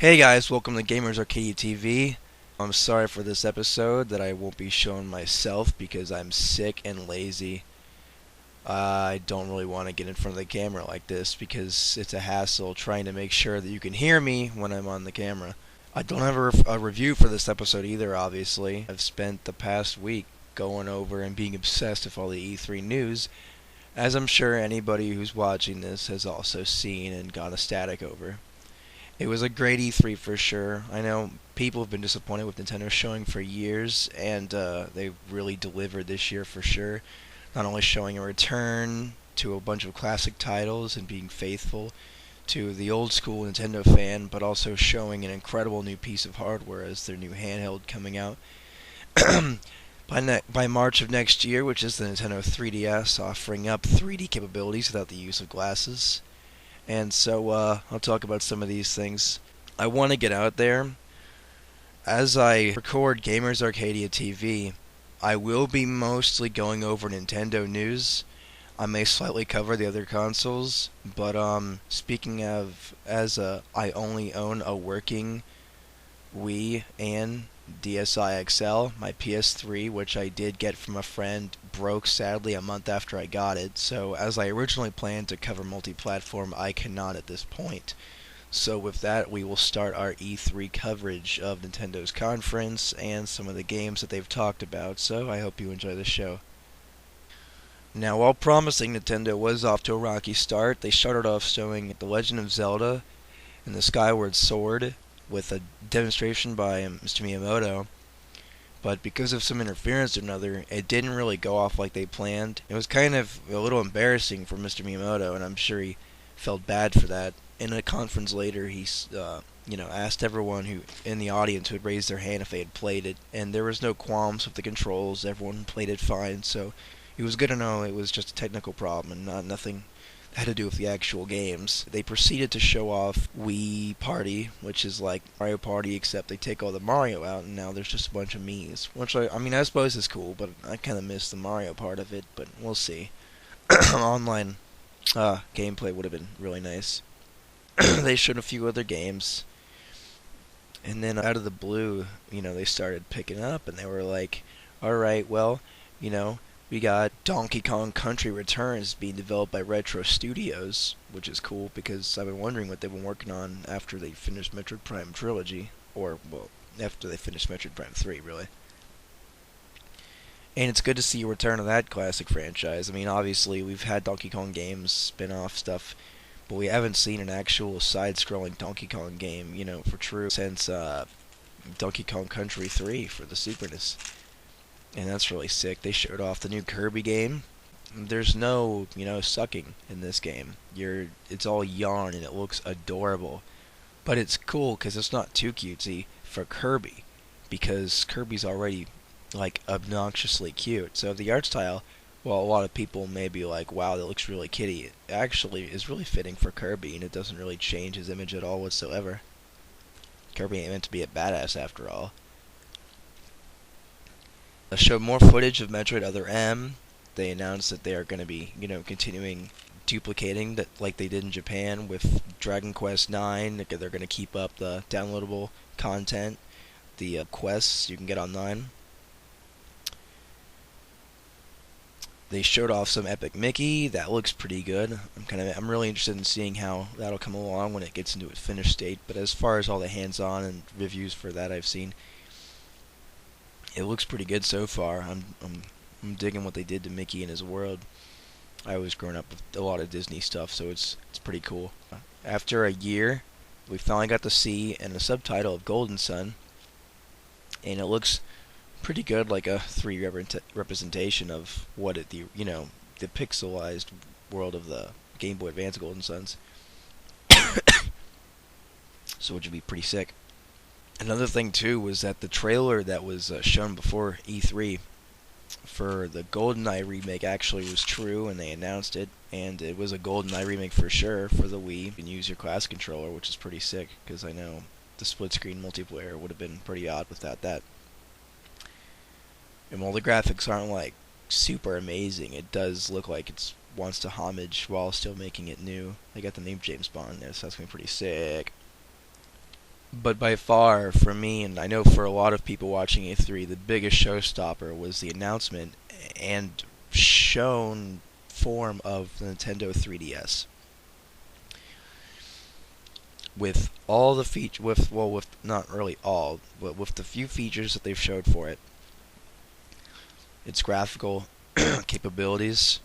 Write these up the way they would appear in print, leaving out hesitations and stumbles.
Hey guys, welcome to GamersArcadia TV. I'm sorry for this episode that I won't be showing myself because I'm sick and lazy. I don't really want to get in front of the camera like this because it's a hassle trying to make sure that you can hear me when I'm on the camera. I don't have a review for this episode either, obviously. I've spent the past week going over and being obsessed with all the E3 news, as I'm sure anybody who's watching this has also seen and got ecstatic over. It was a great E3 for sure. I know people have been disappointed with Nintendo showing for years, and they really delivered this year for sure. Not only showing a return to a bunch of classic titles and being faithful to the old school Nintendo fan, but also showing an incredible new piece of hardware as their new handheld coming out by March of next year, which is the Nintendo 3DS, offering up 3D capabilities without the use of glasses. And so I'll talk about some of these things. I want to get out there. As I record GamersArcadia TV, I will be mostly going over Nintendo news. I may slightly cover the other consoles, but speaking of, I only own a working Wii and DSi XL. My PS3, which I did get from a friend, broke sadly a month after I got it, so as I originally planned to cover multi-platform, I cannot at this point. So with that, we will start our E3 coverage of Nintendo's conference and some of the games that they've talked about, so I hope you enjoy the show. Now, while promising Nintendo was off to a rocky start, they started off showing The Legend of Zelda and the Skyward Sword with a demonstration by Mr. Miyamoto, but because of some interference or another, it didn't really go off like they planned. It was kind of a little embarrassing for Mr. Miyamoto, and I'm sure he felt bad for that. In a conference later, he asked everyone who in the audience who had raised their hand if they had played it, and there was no qualms with the controls. Everyone played it fine, so it was good to know it was just a technical problem and nothing had to do with the actual games. They proceeded to show off Wii Party, which is like Mario Party, except they take all the Mario out, and now there's just a bunch of Miis. Which I suppose is cool, but I kind of miss the Mario part of it. But we'll see. Online gameplay would have been really nice. They showed a few other games, and then out of the blue, they started picking up, and they were like, "All right, well, you know." We got Donkey Kong Country Returns being developed by Retro Studios, which is cool because I've been wondering what they've been working on after they finished Metroid Prime Trilogy, or, well, after they finished Metroid Prime 3, really. And it's good to see a return of that classic franchise. I mean, obviously, we've had Donkey Kong games, spin-off stuff, but we haven't seen an actual side-scrolling Donkey Kong game, for true, since Donkey Kong Country 3 for the Super NES. And that's really sick. They showed off the new Kirby game. There's no, sucking in this game. It's all yarn and it looks adorable. But it's cool because it's not too cutesy for Kirby, because Kirby's already, like, obnoxiously cute. So the art style, while a lot of people may be like, wow, that looks really kiddie, it actually is really fitting for Kirby, and it doesn't really change his image at all whatsoever. Kirby ain't meant to be a badass after all. Showed more footage of Metroid Other M. They announced that they are going to be, continuing duplicating that like they did in Japan with Dragon Quest IX. They're going to keep up the downloadable content, the quests you can get online. They showed off some Epic Mickey. That looks pretty good. I'm really interested in seeing how that'll come along when it gets into its finished state. But as far as all the hands-on and reviews for that I've seen, it looks pretty good so far. I'm digging what they did to Mickey and his world. I was growing up with a lot of Disney stuff, so it's pretty cool. After a year, we finally got to see a subtitle of Golden Sun, and it looks pretty good, like a 3D representation of what the pixelized world of the Game Boy Advance Golden Suns. So it should be pretty sick. Another thing, too, was that the trailer that was shown before E3 for the GoldenEye remake actually was true, and they announced it, and it was a GoldenEye remake for sure for the Wii. You can use your class controller, which is pretty sick, because I know the split-screen multiplayer would have been pretty odd without that. And while the graphics aren't, like, super amazing, it does look like it wants to homage while still making it new. They got the name James Bond there, so that's going to be pretty sick. But by far, for me, and I know for a lot of people watching E3, the biggest showstopper was the announcement and shown form of the Nintendo 3DS. With all the features, with not really all, but with the few features that they've showed for it, its graphical capabilities,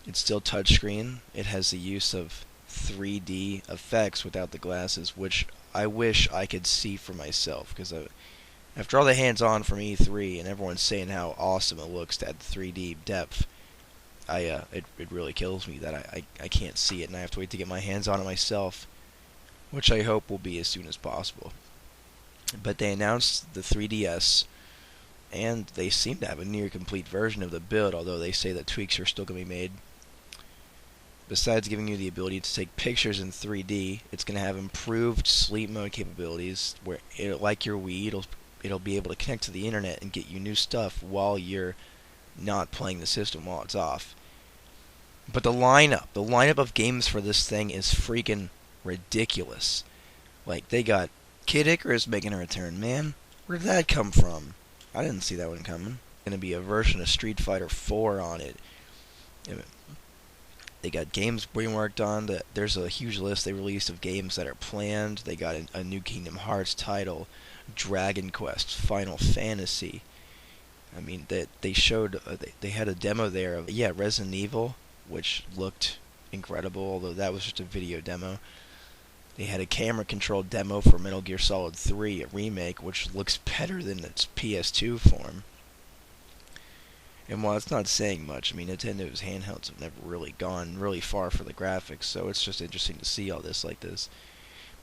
it's still touchscreen. It has the use of 3D effects without the glasses, which I wish I could see for myself, because after all the hands-on from E3 and everyone's saying how awesome it looks to add the 3D depth, it really kills me that I can't see it, and I have to wait to get my hands on it myself, which I hope will be as soon as possible. But they announced the 3DS, and they seem to have a near complete version of the build, although they say that tweaks are still going to be made. Besides giving you the ability to take pictures in 3D, it's going to have improved sleep mode capabilities, where like your Wii, it'll be able to connect to the internet and get you new stuff while you're not playing the system while it's off. But the lineup of games for this thing is freaking ridiculous. Like, they got Kid Icarus making a return. Man, where did that come from? I didn't see that one coming. Going to be a version of Street Fighter 4 on it. They got games being worked on. There's a huge list they released of games that are planned. They got a new Kingdom Hearts title, Dragon Quest, Final Fantasy. I mean, they showed they had a demo there of Resident Evil, which looked incredible, although that was just a video demo. They had a camera-controlled demo for Metal Gear Solid 3, a remake, which looks better than its PS2 form. And while it's not saying much, I mean, Nintendo's handhelds have never really gone really far for the graphics, so it's just interesting to see all this like this.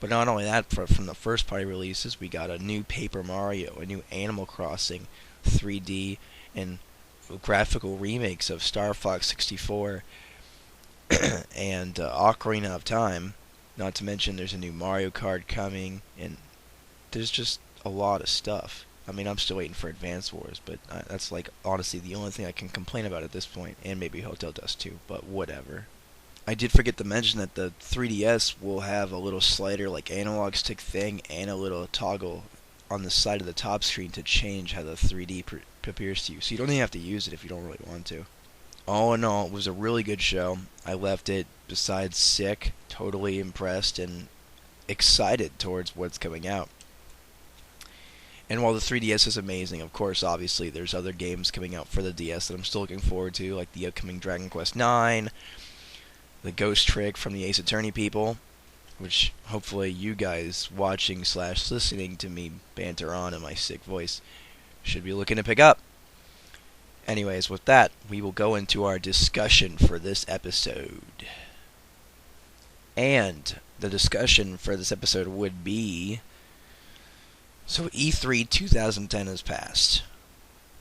But not only that, from the first-party releases, we got a new Paper Mario, a new Animal Crossing, 3D, and graphical remakes of Star Fox 64 and Ocarina of Time. Not to mention there's a new Mario Kart coming, and there's just a lot of stuff. I mean, I'm still waiting for Advance Wars, but that's, like, honestly the only thing I can complain about at this point, and maybe Hotel Dusk too, but whatever. I did forget to mention that the 3DS will have a little slider, like analog stick thing, and a little toggle on the side of the top screen to change how the 3D appears to you, so you don't even have to use it if you don't really want to. All in all, it was a really good show. I left it, besides sick, totally impressed and excited towards what's coming out. And while the 3DS is amazing, of course, obviously, there's other games coming out for the DS that I'm still looking forward to, like the upcoming Dragon Quest IX, the Ghost Trick from the Ace Attorney people, which hopefully you guys watching/listening to me banter on in my sick voice should be looking to pick up. Anyways, with that, we will go into our discussion for this episode. And the discussion for this episode would be... So E3 2010 has passed.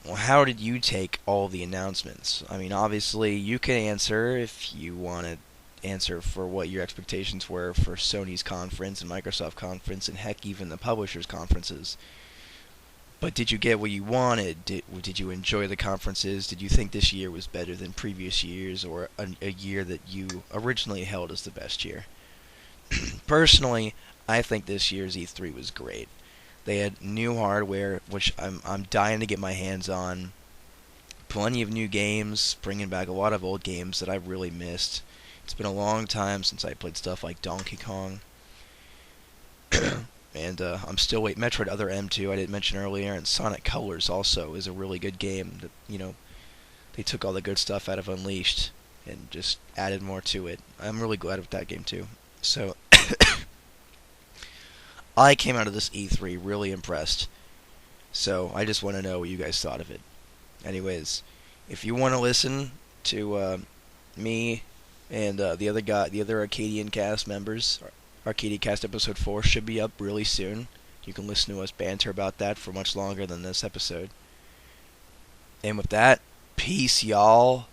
Well, how did you take all the announcements? I mean, obviously, you can answer if you want to answer for what your expectations were for Sony's conference and Microsoft conference, and heck, even the publishers' conferences. But did you get what you wanted? Did you enjoy the conferences? Did you think this year was better than previous years, or a year that you originally held as the best year? Personally, I think this year's E3 was great. They had new hardware, which I'm dying to get my hands on. Plenty of new games, bringing back a lot of old games that I really missed. It's been a long time since I played stuff like Donkey Kong. And I'm still waiting. Metroid Other M2 I didn't mention earlier, and Sonic Colors also is a really good game. That, you know, they took all the good stuff out of Unleashed and just added more to it. I'm really glad with that game too. So I came out of this E3 really impressed. So I just want to know what you guys thought of it. Anyways, if you want to listen to me and the other Arcadian cast members, Arcadia Cast episode 4 should be up really soon. You can listen to us banter about that for much longer than this episode. And with that, peace, y'all.